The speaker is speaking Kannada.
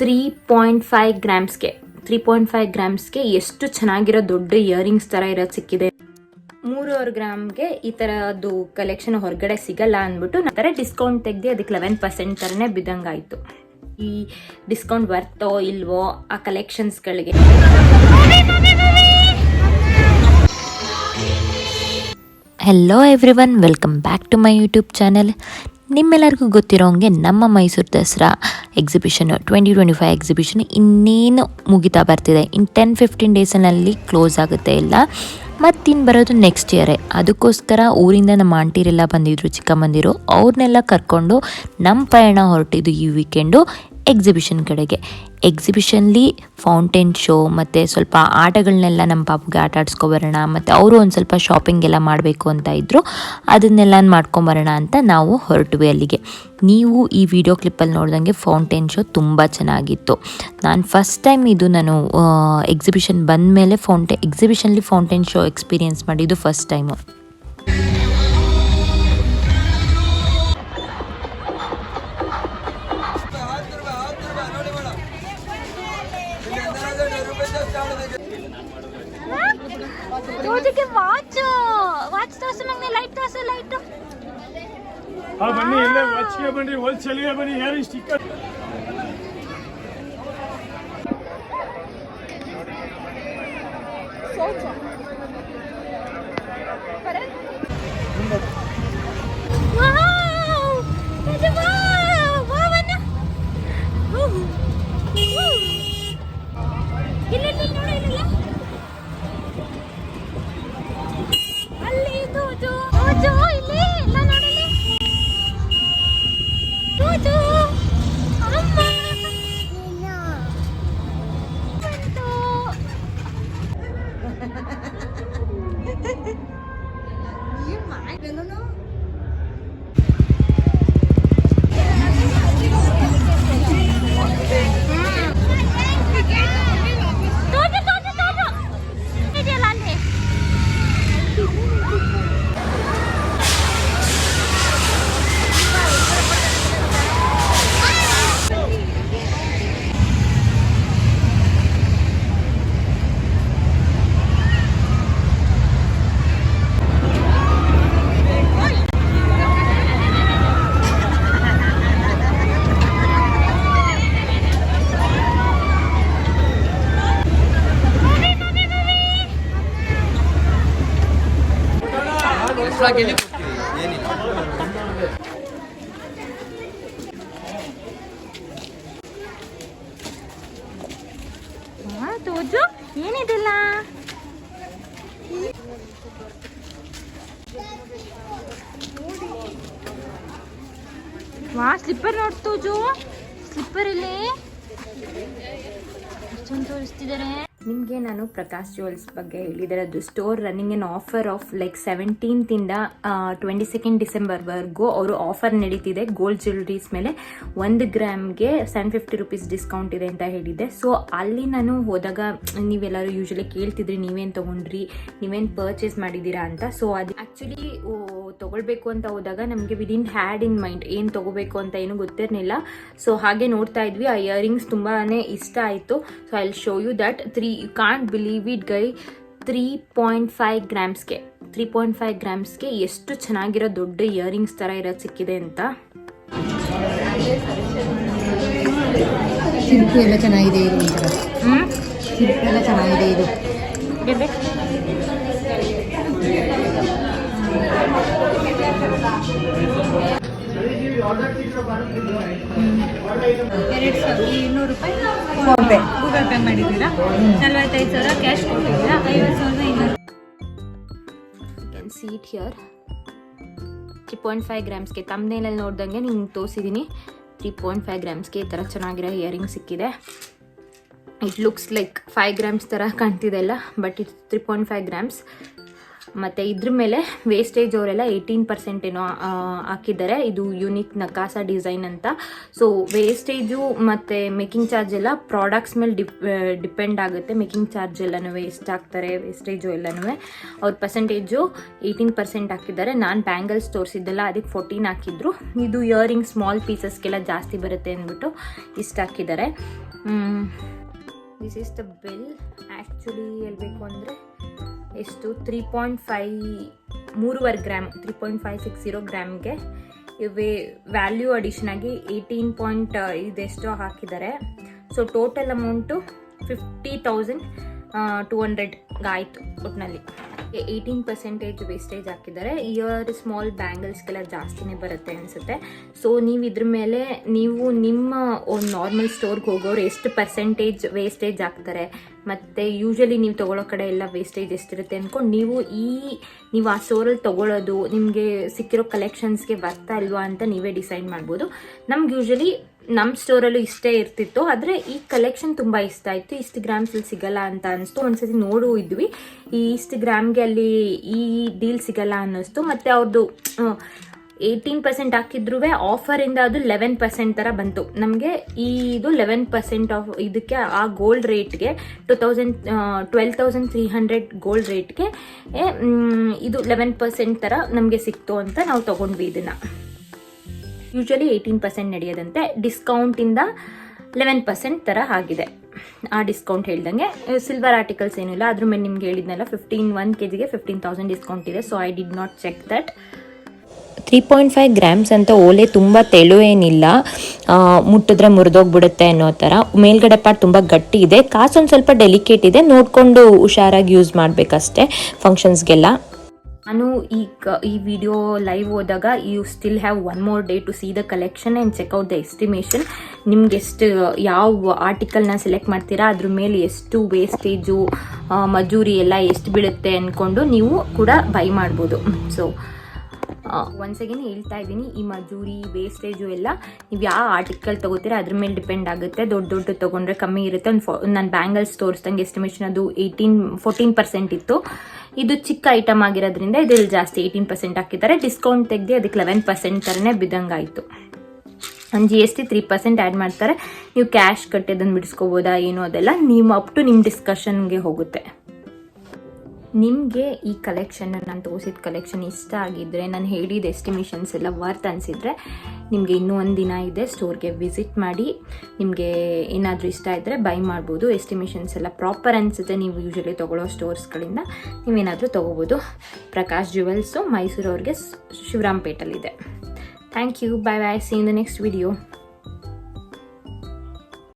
3.5 ಗ್ರಾಮ್ಸ್ಗೆ ಎಷ್ಟು ಚೆನ್ನಾಗಿರೋ ದೊಡ್ಡ ಇಯರಿಂಗ್ಸ್ ಥರ ಇರೋದು ಸಿಕ್ಕಿದೆ. 3.5 ಗ್ರಾಮ್ಗೆ ಈ ಥರದ್ದು ಕಲೆಕ್ಷನ್ ಹೊರಗಡೆ ಸಿಗಲ್ಲ ಅಂದ್ಬಿಟ್ಟು ಆ ಥರ ಡಿಸ್ಕೌಂಟ್ ತೆಗೆದು ಅದಕ್ಕೆ 11% ಥರನೇ ಬಿದ್ದಂಗಾಯಿತು. ಈ ಡಿಸ್ಕೌಂಟ್ ಬರ್ತೋ ಇಲ್ವೋ ಆ ಕಲೆಕ್ಷನ್ಸ್ಗಳಿಗೆ. Hello everyone, welcome back to my YouTube channel. ನಿಮ್ಮೆಲ್ಲರಿಗೂ ಗೊತ್ತಿರೋಂಗೆ ನಮ್ಮ ಮೈಸೂರು ದಸರಾ ಎಕ್ಸಿಬಿಷನು 2025 ಎಕ್ಸಿಬಿಷನ್ ಇನ್ನೇನು ಮುಗಿತಾ ಬರ್ತಿದೆ. ಇನ್ನು 10-15 ಡೇಸಲ್ಲಿ ಕ್ಲೋಸ್ ಆಗುತ್ತೆ ಎಲ್ಲ. ಮತ್ತಿನ್ನು ಬರೋದು ನೆಕ್ಸ್ಟ್ ಇಯರೇ. ಅದಕ್ಕೋಸ್ಕರ ಊರಿಂದ ನಮ್ಮ ಆಂಟಿರೆಲ್ಲ ಬಂದಿದ್ರು, ಚಿಕ್ಕಮ್ಮಂದಿರು. ಅವ್ರನ್ನೆಲ್ಲ ಕರ್ಕೊಂಡು ನಮ್ಮ ಪಯಣ ಹೊರಟಿದ್ದು ಈ ವೀಕೆಂಡು ಎಕ್ಸಿಬಿಷನ್ ಕಡೆಗೆ. ಎಕ್ಸಿಬಿಷನ್ಲಿ ಫೌಂಟೇನ್ ಶೋ ಮತ್ತು ಸ್ವಲ್ಪ ಆಟಗಳನ್ನೆಲ್ಲ ನಮ್ಮ ಪಾಪುಗೆ ಆಟ ಆಡಿಸ್ಕೊಬರೋಣ, ಮತ್ತು ಅವರು ಒಂದು ಸ್ವಲ್ಪ ಶಾಪಿಂಗ್ ಎಲ್ಲ ಮಾಡಬೇಕು ಅಂತ ಇದ್ದರು. ಅದನ್ನೆಲ್ಲ ಮಾಡ್ಕೊಂಬರೋಣ ಅಂತ ನಾವು ಹೊರಟ್ವಿ ಅಲ್ಲಿಗೆ. ನೀವು ಈ ವಿಡಿಯೋ ಕ್ಲಿಪ್ಪಲ್ಲಿ ನೋಡ್ದಂಗೆ ಫೌಂಟೇನ್ ಶೋ ತುಂಬ ಚೆನ್ನಾಗಿತ್ತು. ನಾನು ಫಸ್ಟ್ ಟೈಮ್ ಇದು ನಾನು ಎಕ್ಸಿಬಿಷನ್ ಬಂದ ಮೇಲೆ ಎಕ್ಸಿಬಿಷನ್ಲಿ ಫೌಂಟೇನ್ ಶೋ ಎಕ್ಸ್ಪೀರಿಯೆನ್ಸ್ ಮಾಡಿದ್ದು ಫಸ್ಟ್ ಟೈಮು. ವಾಚ್ ತೋರ್ಸು ಮಗನೇ, ಲೈಟ್ ತೋರ್ಸು, ಲೈಟ್. ಬನ್ನಿ, ಇಲ್ಲೇ ವಾಚ್ಗೆ ಬನ್ನಿ, ಹೋಲ್ಸೇಲ್ಗೆ ಬನ್ನಿ. ಯಾರು ಸ್ಟಿಕ್ಕರ್ ತೋಜು ಏನಿದಿಲ್ಲ. ವಾ, ಸ್ಲಿಪ್ಪರ್ ನೋಡ್ ತೋಜು, ಸ್ಲಿಪ್ಪರ್ ಇಲ್ಲಿ ಎಷ್ಟೊಂದು ತೋರಿಸ್ತಿದ್ದಾರೆ. ನಿಮಗೆ ನಾನು ಪ್ರಕಾಶ್ ಜ್ಯುವೆಲ್ಸ್ ಬಗ್ಗೆ ಹೇಳಿದರೆ, ಅದು store running in offer of like 17th ಇಂದ 22nd ಡಿಸೆಂಬರ್ವರೆಗೂ ಅವರು ಆಫರ್ ನಡೀತಿದೆ. ಗೋಲ್ಡ್ ಜ್ಯುವೆಲ್ರೀಸ್ ಮೇಲೆ 1 ಗ್ರಾಮ್ಗೆ 750 ರೂಪೀಸ್ ಡಿಸ್ಕೌಂಟ್ ಇದೆ ಅಂತ ಹೇಳಿದ್ದೆ. ಸೊ ಅಲ್ಲಿ ನಾನು ಹೋದಾಗ ನೀವೆಲ್ಲರೂ ಯೂಶಲಿ ಕೇಳ್ತಿದ್ರಿ, ನೀವೇನು ತೊಗೊಂಡ್ರಿ, ನೀವೇನು ಪರ್ಚೇಸ್ ಮಾಡಿದ್ದೀರಾ ಅಂತ. ಸೊ ಅದು ಆ್ಯಕ್ಚುಲಿ ತೊಗೊಳ್ಬೇಕು ಅಂತ ಹೋದಾಗ ನಮಗೆ ವಿದಿನ್ ಹ್ಯಾಡ್ ಇನ್ ಮೈಂಡ್ ಏನು ತೊಗೋಬೇಕು ಅಂತ ಏನೂ ಗೊತ್ತಿರಲಿಲ್ಲ. ಸೊ ಹಾಗೆ ನೋಡ್ತಾ ಇದ್ವಿ. ಆ ಇಯರಿಂಗ್ಸ್ ತುಂಬಾ ಇಷ್ಟ ಆಯಿತು. So I will show you that. You can't believe it guy, 3.5 ಗ್ರಾಮ್ಸ್ಗೆ ಎಷ್ಟು ಚೆನ್ನಾಗಿರೋ ದೊಡ್ಡ ಇಯರಿಂಗ್ಸ್ ಥರ ಇರೋದು ಸಿಕ್ಕಿದೆ ಅಂತ. ಶಿಲ್ಪು ಎಲ್ಲ ಚೆನ್ನಾಗಿದೆ ಇದು, ಶಿಲ್ಪು ಎಲ್ಲ ಚೆನ್ನಾಗಿದೆ ಇದು. $200 ಫೋನ್ ಪೇ, ಗೂಗಲ್ ಪೇ ಮಾಡಿದ್ದೀರಾ? 45,000 ಕ್ಯಾಶ್ ಕೊಟ್ಟಿದ್ದೀರಾ? 50,200. You can see it here. 3.5 ಗ್ರಾಮ್ಸ್ಗೆ ತಮ್ಮನೇಲಲ್ಲಿ ನೋಡ್ದಂಗೆ ನಿಮ್ಗೆ ತೋರಿಸಿದ್ದೀನಿ. 3.5 ಗ್ರಾಮ್ಸ್ಗೆ ಈ ಥರ ಚೆನ್ನಾಗಿರೋ ಇಯರಿಂಗ್ ಸಿಕ್ಕಿದೆ. ಇಟ್ ಲುಕ್ಸ್ ಲೈಕ್ 5 ಗ್ರಾಮ್ಸ್ ಥರ ಕಾಣ್ತಿದೆಲ್ಲ, ಬಟ್ ಇಟ್ಸ್ 3.5 ಗ್ರಾಮ್ಸ್. ಮತ್ತು ಇದ್ರ ಮೇಲೆ ವೇಸ್ಟೇಜ್ ಅವರೆಲ್ಲ 18% ಏನೋ ಹಾಕಿದ್ದಾರೆ. ಇದು ಯೂನಿಕ್ ನಕಾಸಾ ಡಿಸೈನ್ ಅಂತ. ಸೊ ವೇಸ್ಟೇಜು ಮತ್ತು ಮೇಕಿಂಗ್ ಚಾರ್ಜ್ ಎಲ್ಲ ಪ್ರಾಡಕ್ಟ್ಸ್ ಮೇಲೆ ಡಿಪೆಂಡ್ ಆಗುತ್ತೆ. ಮೇಕಿಂಗ್ ಚಾರ್ಜ್ ಎಲ್ಲನೂ ಎಷ್ಟು ಹಾಕ್ತಾರೆ, ವೇಸ್ಟೇಜು ಎಲ್ಲನೂ ಅವ್ರ ಪರ್ಸೆಂಟೇಜು 18% ಹಾಕಿದ್ದಾರೆ. ನಾನು ಬ್ಯಾಂಗಲ್ಸ್ ತೋರಿಸಿದ್ದೆಲ್ಲ ಅದಕ್ಕೆ 14 ಹಾಕಿದ್ರು. ಇದು ಇಯರಿಂಗ್ ಸ್ಮಾಲ್ ಪೀಸಸ್ಗೆಲ್ಲ ಜಾಸ್ತಿ ಬರುತ್ತೆ ಅಂದ್ಬಿಟ್ಟು ಇಷ್ಟು ಹಾಕಿದ್ದಾರೆ. This is the bill. Actually ಹೇಳ್ಬೇಕು ಅಂದರೆ ಎಷ್ಟು 3.5 ಗ್ರಾಮ್ 3.560 ಗ್ರಾಮ್ಗೆ ವ್ಯಾಲ್ಯೂ ಅಡಿಷನ್ ಆಗಿ 18 ಇದೆಷ್ಟೋ ಹಾಕಿದ್ದಾರೆ. ಸೊ ಟೋಟಲ್ ಅಮೌಂಟು 50,200 ಆಯಿತು. ಒಟ್ಟಿನಲ್ಲಿ 18% ವೇಸ್ಟೇಜ್ ಹಾಕಿದ್ದಾರೆ. ಇಯರ್ ಸ್ಮಾಲ್ ಬ್ಯಾಂಗಲ್ಸ್ಗೆಲ್ಲ ಜಾಸ್ತಿನೇ ಬರುತ್ತೆ ಅನಿಸುತ್ತೆ. ಸೊ ನೀವು ಇದ್ರ ಮೇಲೆ ನೀವು ನಿಮ್ಮ ಒಂದು ನಾರ್ಮಲ್ ಸ್ಟೋರ್ಗೆ ಹೋಗೋರು ಎಷ್ಟು ಪರ್ಸೆಂಟೇಜ್ ವೇಸ್ಟೇಜ್ ಹಾಕ್ತಾರೆ ಮತ್ತು ಯೂಶ್ವಲಿ ನೀವು ತೊಗೊಳ್ಳೋ ಕಡೆ ಎಲ್ಲ ವೇಸ್ಟೇಜ್ ಎಷ್ಟಿರುತ್ತೆ ಅಂದ್ಕೊಂಡು ನೀವು ಆ ಸ್ಟೋರಲ್ಲಿ ತೊಗೊಳ್ಳೋದು ನಿಮಗೆ ಸಿಕ್ಕಿರೋ ಕಲೆಕ್ಷನ್ಸ್ಗೆ ಬರ್ತಾ ಇಲ್ವಾ ಅಂತ ನೀವೇ ಡಿಸೈಡ್ ಮಾಡ್ಬೋದು. ನಮ್ಗೆ ಯೂಶ್ವಲಿ ನಮ್ಮ ಸ್ಟೋರಲ್ಲೂ ಇಷ್ಟೇ ಇರ್ತಿತ್ತು, ಆದರೆ ಈ ಕಲೆಕ್ಷನ್ ತುಂಬ ಇಷ್ಟ ಆಯಿತು. ಇಷ್ಟು ಗ್ರಾಮ್ಸಲ್ಲಿ ಸಿಗಲ್ಲ ಅಂತ ಅನಿಸ್ತು. ಒಂದ್ಸತಿ ನೋಡು ಇದ್ವಿ, ಈ ಇಷ್ಟು ಗ್ರಾಮ್ಗೆ ಅಲ್ಲಿ ಈ ಡೀಲ್ ಸಿಗಲ್ಲ ಅನ್ನಿಸ್ತು. ಮತ್ತು ಅವ್ರದ್ದು 18% ಹಾಕಿದ್ರೂ ಆಫರಿಂದ ಅದು 11% ಥರ ಬಂತು ನಮಗೆ. ಇದು 11% ಆಫ್ ಇದಕ್ಕೆ ಆ ಗೋಲ್ಡ್ ರೇಟ್ಗೆ 12,300 ಗೋಲ್ಡ್ ರೇಟ್ಗೆ ಇದು 11% ಥರ ನಮಗೆ ಸಿಕ್ತು ಅಂತ ನಾವು ತೊಗೊಂಡ್ವಿ ಇದನ್ನು. ಯೂಶ್ವಲಿ 18% ನಡೆಯೋದಂತೆ, ಡಿಸ್ಕೌಂಟಿಂದ 11% ಥರ ಆಗಿದೆ. ಆ ಡಿಸ್ಕೌಂಟ್ ಹೇಳ್ದಂಗೆ ಸಿಲ್ವರ್ ಆರ್ಟಿಕಲ್ಸ್ ಏನಿಲ್ಲ. ಅದ್ರ ಮೇಲೆ ನಿಮ್ಗೆ ಹೇಳಿದ್ನಲ್ಲ 1 kgಗೆ 15,000 ಡಿಸ್ಕೌಂಟ್ ಇದೆ. So I did not check that. 3.5 grams ಅಂತ ಓಲೆ ತುಂಬ ತೆಳು ಏನಿಲ್ಲ, ಮುಟ್ಟಿದ್ರೆ ಮುರಿದೋಗ್ಬಿಡುತ್ತೆ ಅನ್ನೋ ಥರ. ಮೇಲ್ಗಡೆ ಪಾರ್ಟ್ ತುಂಬ ಗಟ್ಟಿ ಇದೆ, ಕಾಸು ಒಂದು ಸ್ವಲ್ಪ ಡೆಲಿಕೇಟ್ ಇದೆ, ನೋಡಿಕೊಂಡು ಹುಷಾರಾಗಿ ಯೂಸ್ ಮಾಡಬೇಕಷ್ಟೇ ಫಂಕ್ಷನ್ಸ್ಗೆಲ್ಲ. ನಾನು ಈ ವಿಡಿಯೋ ಲೈವ್ ಹೋದಾಗ you still have 1 more day to see the collection and check out the estimation. ನಿಮ್ಗೆ ಎಷ್ಟು ಯಾವ ಆರ್ಟಿಕಲ್ನ ಸೆಲೆಕ್ಟ್ ಮಾಡ್ತೀರಾ ಅದ್ರ ಮೇಲೆ ಎಷ್ಟು ವೇಸ್ಟೇಜು ಮಜೂರಿ ಎಲ್ಲ ಎಷ್ಟು ಬೀಳುತ್ತೆ ಅಂದ್ಕೊಂಡು ನೀವು ಕೂಡ ಬೈ ಮಾಡ್ಬೋದು. ಸೊ ಒನ್ಸ್ ಅಗೇನ್ ಹೇಳ್ತಾ ಇದ್ದೀನಿ, ಈ ಮಜೂರಿ ವೇಸ್ಟೇಜು ಎಲ್ಲ ನೀವು ಯಾವ ಆರ್ಟಿಕಲ್ ತೊಗೋತೀರಾ ಅದ್ರ ಮೇಲೆ ಡಿಪೆಂಡ್ ಆಗುತ್ತೆ. ದೊಡ್ಡ ತೊಗೊಂಡ್ರೆ ಕಮ್ಮಿ ಇರುತ್ತೆ. ನಾನು ಬ್ಯಾಂಗಲ್ಸ್ ತೋರಿಸ್ದಂಗೆ ಎಸ್ಟಿಮೇಷನ್ ಅದು 14% ಇತ್ತು. ಇದು ಚಿಕ್ಕ ಐಟಮ್ ಆಗಿರೋದ್ರಿಂದ ಇದ್ರಲ್ಲಿ ಜಾಸ್ತಿ 18% ಹಾಕಿದ್ದಾರೆ. ಡಿಸ್ಕೌಂಟ್ ತೆಗೆದು ಅದಕ್ಕೆ 11% ಥರನೇ ಬಿದ್ದಂಗಾಯಿತು. GST 3% ಆ್ಯಡ್ ಮಾಡ್ತಾರೆ. ನೀವು ಕ್ಯಾಶ್ ಕಟ್ಟಿ ಅದನ್ನು ಬಿಡಿಸ್ಕೋಬೋದಾ ಏನೋ ಅದೆಲ್ಲ ನೀವು ಅಪ್ ಟು ನಿಮ್ಮ ಡಿಸ್ಕಷನ್ಗೆ ಹೋಗುತ್ತೆ. ನಿಮಗೆ ಈ ಕಲೆಕ್ಷನ್ ನಾನು ತೋರಿಸಿದ ಕಲೆಕ್ಷನ್ ಇಷ್ಟ ಆಗಿದ್ದರೆ, ನಾನು ಹೇಳಿದ ಎಸ್ಟಿಮೇಷನ್ಸ್ ಎಲ್ಲ ವರ್ತ್ ಅನಿಸಿದರೆ, ನಿಮಗೆ ಇನ್ನೂ ಒಂದು ದಿನ ಇದೆ, ಸ್ಟೋರ್ಗೆ ವಿಸಿಟ್ ಮಾಡಿ. ನಿಮಗೆ ಏನಾದರೂ ಇಷ್ಟ ಇದ್ದರೆ ಬೈ ಮಾಡ್ಬೋದು. ಎಸ್ಟಿಮೇಷನ್ಸ್ ಎಲ್ಲ ಪ್ರಾಪರ್ ಅನಿಸುತ್ತೆ. ನೀವು ಯೂಶ್ವಲಿ ತೊಗೊಳ್ಳೋ ಸ್ಟೋರ್ಸ್ಗಳಿಂದ ನೀವೇನಾದರೂ ತೊಗೋಬೋದು. ಪ್ರಕಾಶ್ ಜ್ಯುವೆಲ್ಸು ಮೈಸೂರವ್ರಿಗೆ ಶಿವರಾಂಪೇಟಲ್ಲಿದೆ. Thank you. Bye bye. See in the next video.